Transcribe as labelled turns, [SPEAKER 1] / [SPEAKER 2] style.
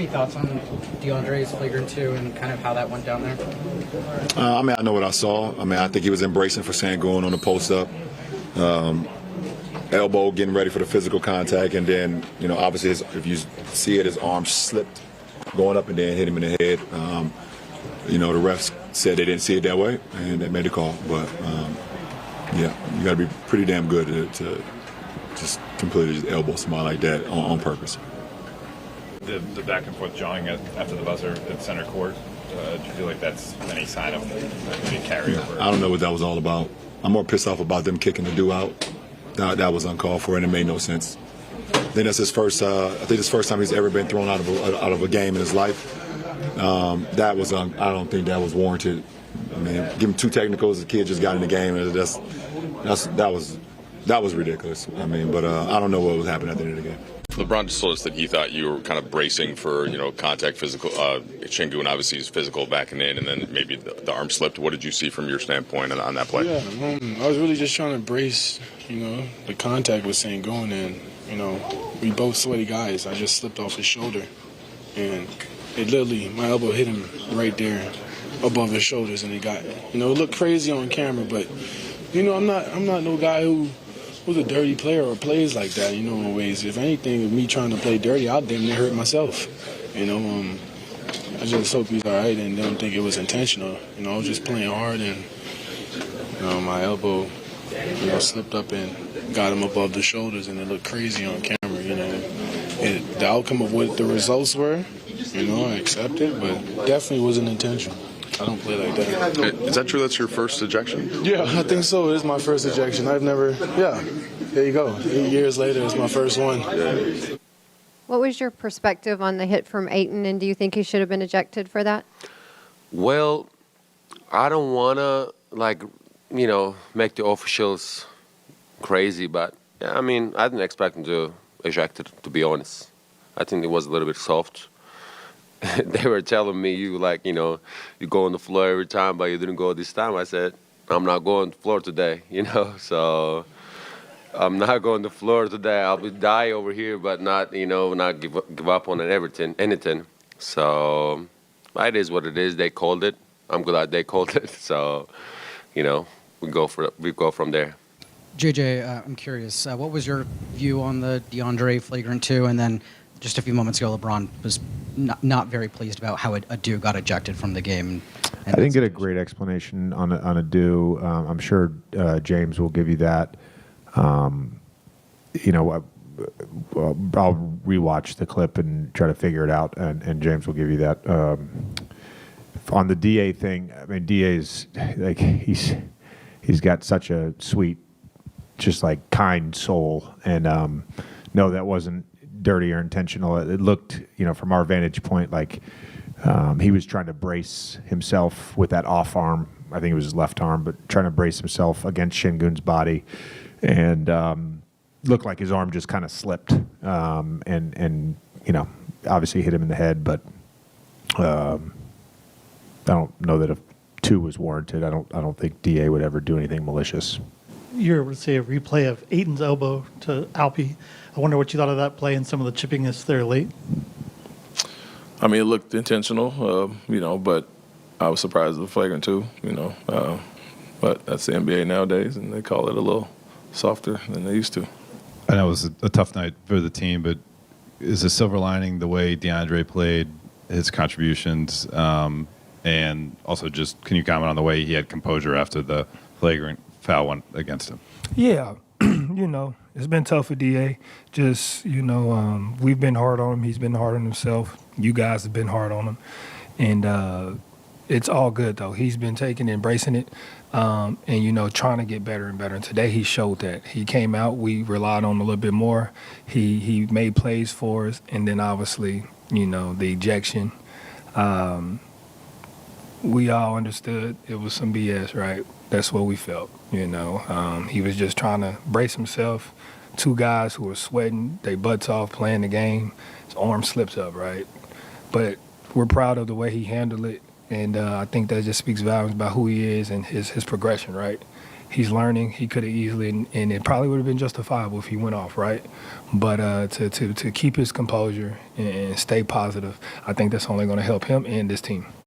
[SPEAKER 1] Any thoughts on DeAndre's flagrant 2 and kind of how that went down there?
[SPEAKER 2] I know what I saw. I think he was embracing for Sangoon on the post-up. Elbow getting ready for the physical contact, and then, obviously if you see it, his arm slipped going up and then hit him in the head. The refs said they didn't see it that way, and they made the call. But, you got to be pretty damn good to just completely just elbow somebody like that on purpose.
[SPEAKER 3] The back and forth jawing after the buzzer at center court, do you feel like that's any sign of any carryover?
[SPEAKER 2] I don't know what that was all about. I'm more pissed off about them kicking the dude out. That was uncalled for, and it made no sense. I think that's his first. I think it's the first time he's ever been thrown out of a game in his life. That was. I don't think that was warranted. Give him 2 technicals. The kid just got in the game, and that was ridiculous. But I don't know what was happening at the end of the game.
[SPEAKER 4] LeBron just told us that he thought you were kind of bracing for, contact physical. Sengun obviously is physical backing in, and then maybe the arm slipped. What did you see from your standpoint on that play?
[SPEAKER 5] Yeah, I was really just trying to brace, the contact with Sengun, and, we both sweaty guys. I just slipped off his shoulder, and it literally, my elbow hit him right there above his shoulders, and it looked crazy on camera, but, I'm not no guy who's a dirty player or plays like that, in ways. If anything, with me trying to play dirty, I'll damn near hurt myself, I just hope he's all right and don't think it was intentional. I was just playing hard, and, my elbow, slipped up and got him above the shoulders, and it looked crazy on camera, the outcome of what the results were, I accept it, but definitely wasn't intentional. I don't play like that.
[SPEAKER 4] Is that true? That's your first ejection?
[SPEAKER 5] Yeah, I think so. It is my first ejection. I've never, there you go. 8 years later, it's my first one.
[SPEAKER 4] Yeah.
[SPEAKER 6] What was your perspective on the hit from Ayton, and do you think he should have been ejected for that?
[SPEAKER 7] Well, I don't want to, make the officials crazy, but, I didn't expect him to eject it, to be honest. I think it was a little bit soft. They were telling me, you go on the floor every time, but you didn't go this time. I said, I'm not going on the floor today, so I'm not going to the floor today. I'll die over here, but not give up on anything. So it is what it is. They called it. I'm glad they called it. So, we go from there.
[SPEAKER 1] JJ, I'm curious. What was your view on the DeAndre flagrant 2, and then just a few moments ago, LeBron was not very pleased about how Adu got ejected from the game.
[SPEAKER 8] I didn't get a great explanation on Adu. I'm sure James will give you that. I'll rewatch the clip and try to figure it out, and James will give you that. On the DA thing, DA's he's got such a sweet, just kind soul, and no, that wasn't dirty or intentional. It looked, from our vantage point, like he was trying to brace himself with that off arm. I think it was his left arm, but trying to brace himself against Sengun's body, and looked like his arm just kind of slipped, and obviously hit him in the head. But I don't know that a 2 was warranted. I don't think DA would ever do anything malicious.
[SPEAKER 9] You're able to see a replay of Ayton's elbow to Alpi. I wonder what you thought of that play and some of the chippiness there late.
[SPEAKER 10] It looked intentional, but I was surprised at the flagrant 2, but that's the NBA nowadays, and they call it a little softer than they used to.
[SPEAKER 11] I know it was a tough night for the team, but is the silver lining the way DeAndre played, his contributions, and also just can you comment on the way he had composure after the flagrant foul went against him?
[SPEAKER 12] Yeah, it's been tough for DA. Just, we've been hard on him. He's been hard on himself. You guys have been hard on him. And it's all good, though. He's been taking it, embracing it, and, trying to get better and better. And today he showed that. He came out. We relied on him a little bit more. He made plays for us. And then, obviously, the ejection. We all understood it was some BS, right? That's what we felt, He was just trying to brace himself. 2 guys who were sweating, they butts off playing the game. His arm slips up, right? But we're proud of the way he handled it, and I think that just speaks volumes about who he is and his progression, right? He's learning. He could have easily, and it probably would have been justifiable if he went off, right? But to keep his composure and stay positive, I think that's only going to help him and this team.